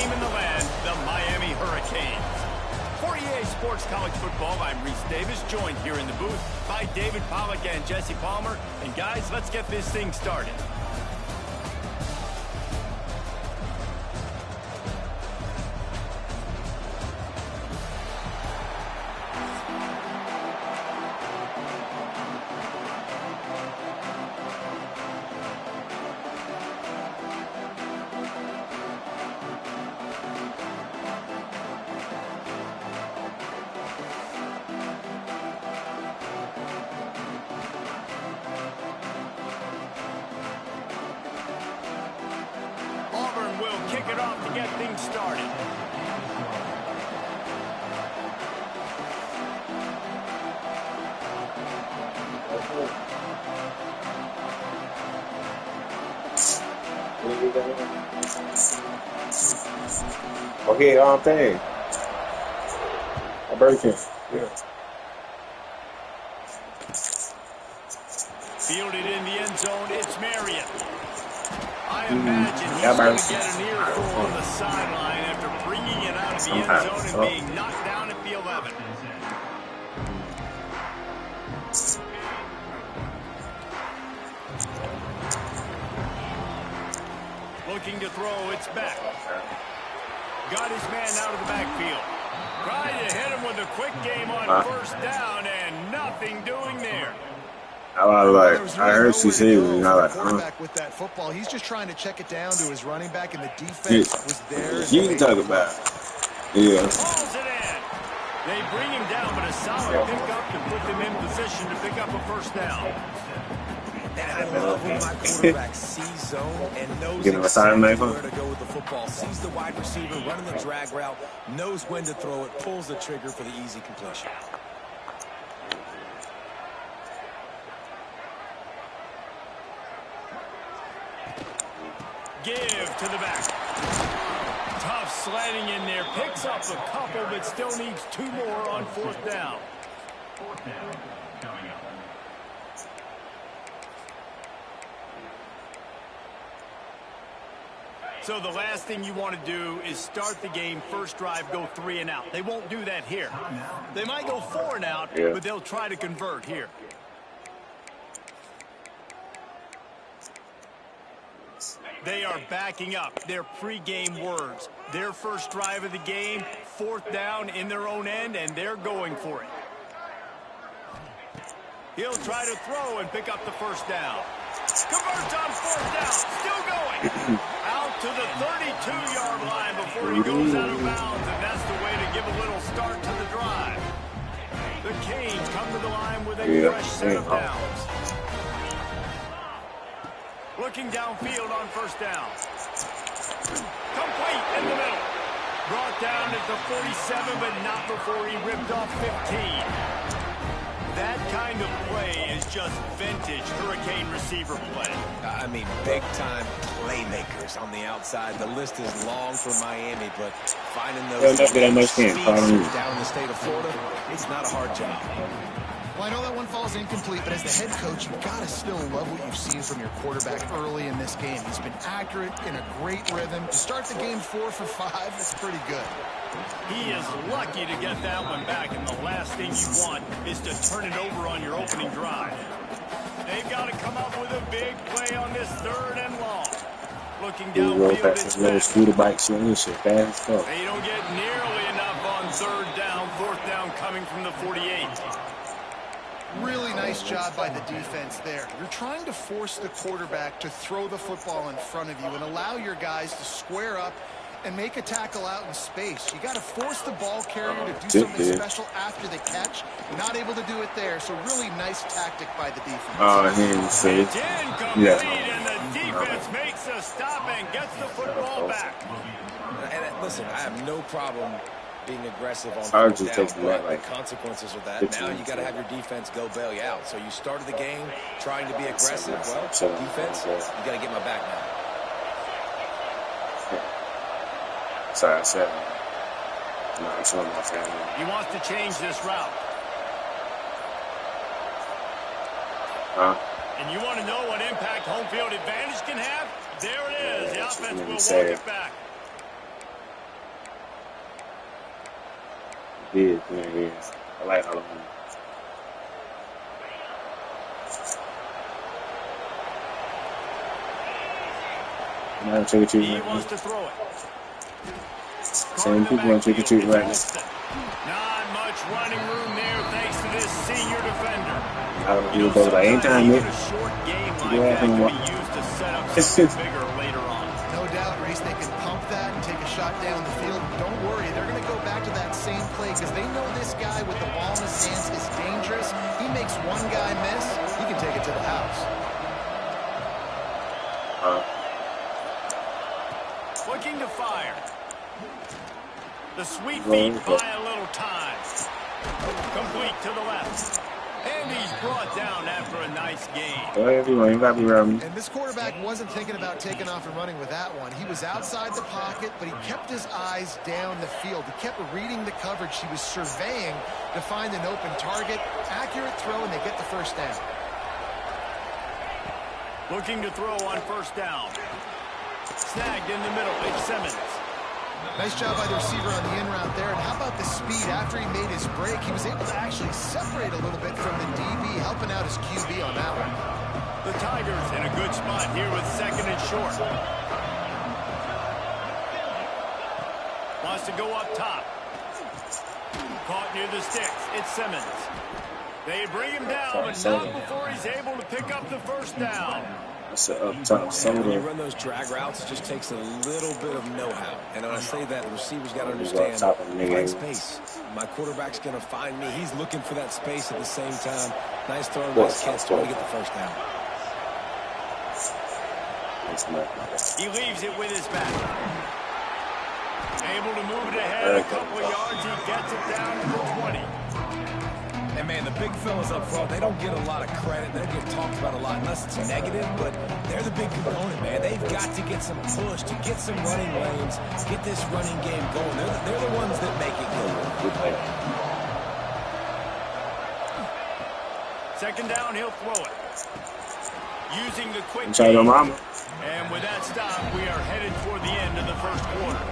team in the land, the Miami Hurricanes. For EA Sports College Football, I'm Reese Davis, joined here in the booth by David Pollack and Jesse Palmer. And guys, let's get this thing started. Kick it off to get things started. Okay, thing. A Burger King. Yeah. Fielded in the end zone, it's Marion. I imagine he's going to get an earful on the sideline after bringing it out of the end zone and being knocked down at the 11. Looking to throw, it's back. Got his man out of the backfield. Trying to hit him with a quick game on first down and nothing doing there. I heard she said it, and I like, quarterback with that football. He's just trying to check it down to his running back, and the defense was there. You can talk about it. Pulls it in. They bring him down, but a solid pickup can put them in position to pick up a first down. I love when my quarterback sees zone and knows exactly where to go with the football. Sees the wide receiver running the drag route, knows when to throw it, pulls the trigger for the easy completion. Give to the back. Tough slanting in there. Picks up a couple, but still needs 2 more on fourth down. Fourth down coming up. So the last thing you want to do is start the game, first drive, go 3 and out. They won't do that here. They might go 4 and out, but they'll try to convert here. They are backing up their pregame words. Their first drive of the game, 4th down in their own end, and they're going for it. He'll try to throw and pick up the first down. Converts on 4th down, still going. Out to the 32-yard line before he goes out of bounds, and that's the way to give a little start to the drive. The Canes come to the line with a fresh set of downs. Looking downfield on first down. Complete in the middle. Brought down at the 47, but not before he ripped off 15. That kind of play is just vintage Hurricane receiver play. I mean, big-time playmakers on the outside. The list is long for Miami, but finding those down in the state of Florida, it's not a hard job. Well, I know that one falls incomplete, but as the head coach, you've got to still love what you've seen from your quarterback early in this game. He's been accurate, in a great rhythm. To start the game 4 for 5, that's pretty good. He is lucky to get that one back, and the last thing you want is to turn it over on your opening drive. They've got to come up with a big play on this 3rd and long. Looking downfield, it's back. They don't get nearly enough on 3rd down, 4th down coming from the 48. Really nice job by the defense there. You're trying to force the quarterback to throw the football in front of you and allow your guys to square up and make a tackle out in space. You got to force the ball carrier to do something special after the catch. Not able to do it there, so really nice tactic by the defense. He didn't say it. And the defense makes a stop and gets the football back. And listen, I have no problem being aggressive on fourth down, but the consequences of that. Now you got to have your defense go bail you out. So you started the game trying to be aggressive. Well, defense, you got to get my back now. Sorry, I said. He wants to change this route. And you want to know what impact home field advantage can have? There it is. The offense will walk it back. Yeah, yeah. I like Halloween. I'm not trick or treat He right wants now. to throw it. Same people on trick or treat right now. Not much running room there thanks to this senior defender. I don't know if like anytime, even man. a short game like Yeah, that can be used to set up something bigger later on. No doubt, Reese, they can pump that and take a shot down the field. Don't worry, they're going to go back to that same play because they know this guy with the ball in his hands is dangerous. He makes one guy miss, he can take it to the house. Looking to fire. The sweet feet buy a little time. Complete to the left. And he's brought down after a nice game. And this quarterback wasn't thinking about taking off and running with that one. He was outside the pocket, but he kept his eyes down the field. He kept reading the coverage. He was surveying to find an open target. Accurate throw, and they get the first down. Looking to throw on first down. Snagged in the middle. It's Simmons. Nice job by the receiver on the in route there. And how about the speed after he made his break? He was able to actually separate a little bit from the DB, helping out his QB on that one. The Tigers in a good spot here with second and short. Wants to go up top. Caught near the sticks. It's Simmons. They bring him down, but not before he's able to pick up the first down. That's up top. When you run those drag routes, it just takes a little bit of know-how. And when I say that, the receiver's got to understand, find space. My quarterback's going to find me. He's looking for that space at the same time. Nice throw, nice catch, trying to get the first down. He leaves it with his back. Able to move it ahead a couple of yards. He gets it down to the 20. And, man, the big fellas up front, they don't get a lot of credit. They don't get talked about a lot unless it's negative, but they're the big component, man. They've got to get some push, to get some running lanes, get this running game going. They're the ones that make it go. Second down, he'll throw it. Using the quick game. And with that stop, we are headed toward the end of the first quarter.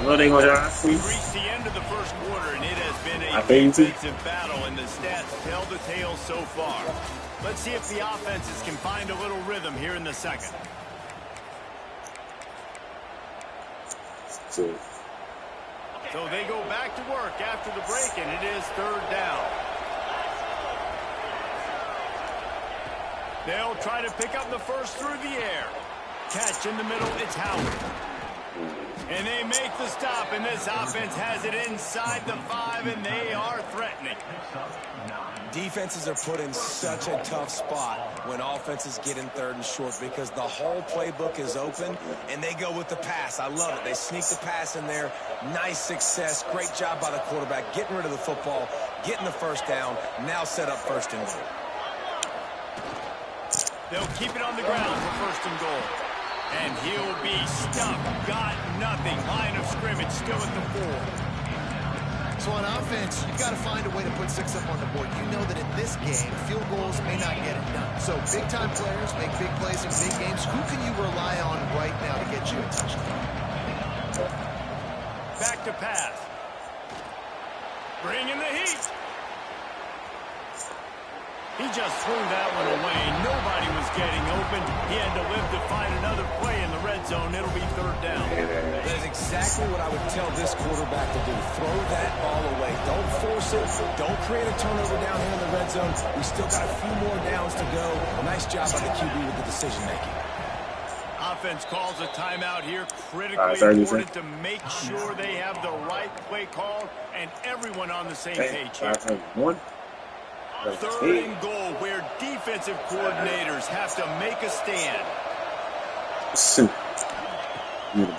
What they gonna We've reached the end of the first quarter, and it has been a defensive battle, and the stats tell the tale so far. Let's see if the offenses can find a little rhythm here in the second. So they go back to work after the break, and it is third down. They'll try to pick up the first through the air. Catch in the middle, it's Howard. And they make the stop, and this offense has it inside the 5, and they are threatening. Defenses are put in such a tough spot when offenses get in third and short because the whole playbook is open, and they go with the pass. I love it. They sneak the pass in there. Nice success. Great job by the quarterback getting rid of the football, getting the first down, now set up first and goal. They'll keep it on the ground for first and goal. And he'll be stuffed. Got nothing. Line of scrimmage still at the 4. So on offense, you've got to find a way to put 6 up on the board. You know that in this game, field goals may not get it done. So big-time players make big plays in big games. Who can you rely on right now to get you a touchdown? Back to pass. Bring in the heat. He just threw that one away. Nobody was getting open. He had to live to find another play in the red zone. It'll be third down. That is exactly what I would tell this quarterback to do. Throw that ball away. Don't force it. Don't create a turnover down here in the red zone. We still got a few more downs to go. Nice job by the QB with the decision-making. Offense calls a timeout here. Critically important to make sure they have the right play call and everyone on the same page here. Third and goal where defensive coordinators have to make a stand.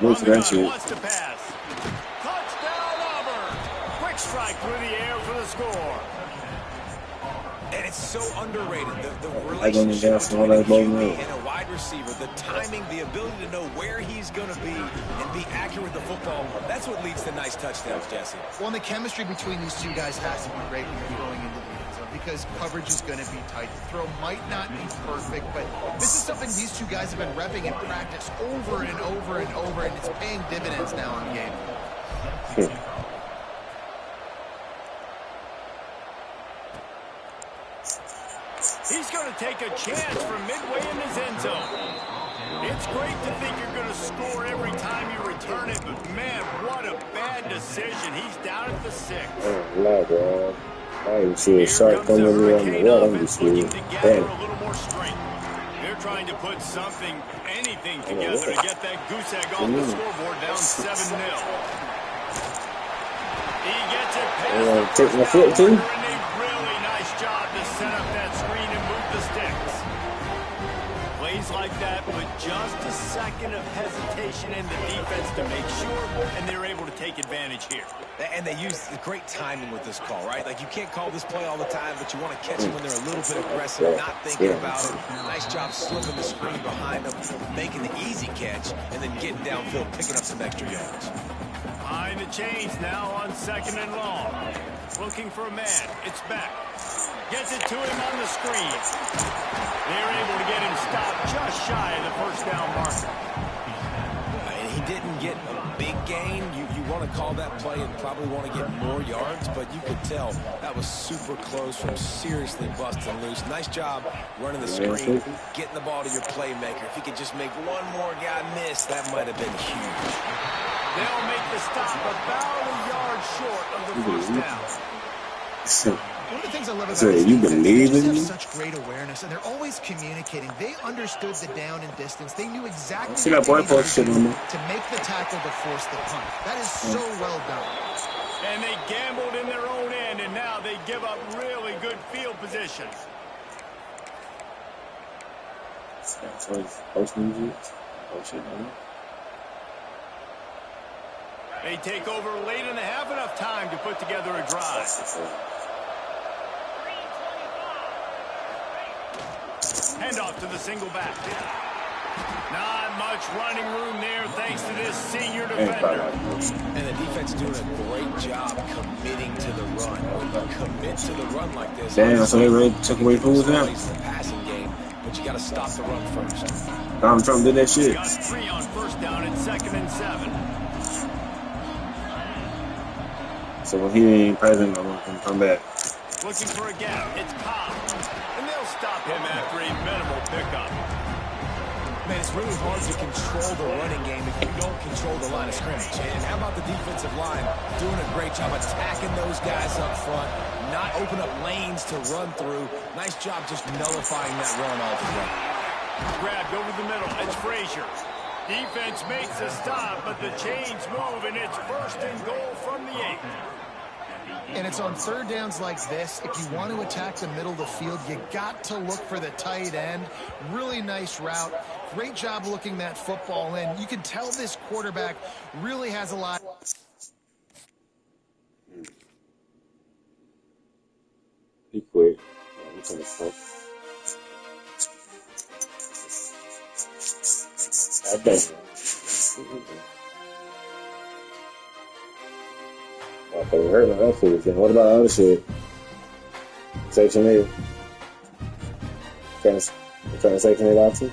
Wants to pass. Touchdown Auburn. Quick strike through the air for the score. And it's so underrated. The relationship between a QB and a wide receiver, the timing, the ability to know where he's going to be and be accurate with the football, that's what leads to nice touchdowns, Jesse. Well, and the chemistry between these two guys has to be great when you're going into the end zone. because coverage is going to be tight. The throw might not be perfect, but this is something these two guys have been repping in practice over and over and over, and it's paying dividends now in game. He's going to take a chance from midway in his end zone. It's great to think you're going to score every time you return it, but man, what a bad decision. He's down at the 6. Bro. I didn't see a shark coming around the wall. I'm just looking to gather a little more strength. They're trying to put anything together to get that goose egg off the scoreboard down 7-0. He gets it past take my foot too. And a really nice job to set up that screen and move the sticks. Plays like that with just a second of hesitation in the defense to make sure, and they're able to take advantage here. And they use the great timing with this call, right? Like, you can't call this play all the time, but you want to catch them when they're a little bit aggressive, not thinking about it. Nice job slipping the screen behind them, making the easy catch, and then getting downfield, picking up some extra yards. Behind the chains now on 2nd and long. Looking for a man. It's back. Gets it to him on the screen. They're able to get him stopped just shy of the first down marker. And he didn't get a big gain. You want to call that play and probably want to get more yards, but you could tell that was super close from seriously busting loose. Nice job running the screen, getting the ball to your playmaker. If he could just make one more guy miss, that might have been huge. They'll make the stop about a yard short of the first down. One of the things I love about this defense is they have such great awareness, and they're always communicating. They understood the down and distance. They knew exactly what they needed to do to make the tackle to force the punt. That is so well done. And they gambled in their own end, and now they give up really good field position. They take over late in the half, enough time to put together a drive. Handoff to the single back. Not much running room there thanks to this senior defender. And the defense doing a great job committing to the run. When you commit to the run like this, damn, so they really took away fools now. The passing game, but you got to stop the run first. Donald Trump did that shit. Got 3 on first down and 2nd and 7. So when he ain't present, I'm gonna come back. Looking for a gap. It's Cobb. And they'll stop him after a minimal pickup. Man, it's really hard to control the running game if you don't control the line of scrimmage. And how about the defensive line doing a great job attacking those guys up front, not open up lanes to run through. Nice job just nullifying that run altogether. Grabbed over the middle. It's Frazier. Defense makes a stop, but the chains move, and it's 1st and goal from the 8. And it's on 3rd downs like this. If you want to attack the middle of the field, you got to look for the tight end. Really nice route. Great job looking that football in. You can tell this quarterback really has a lot. He quit. I bet. I couldn't heard of that food. What about other shit? Section 8. Trying to Section 8 option?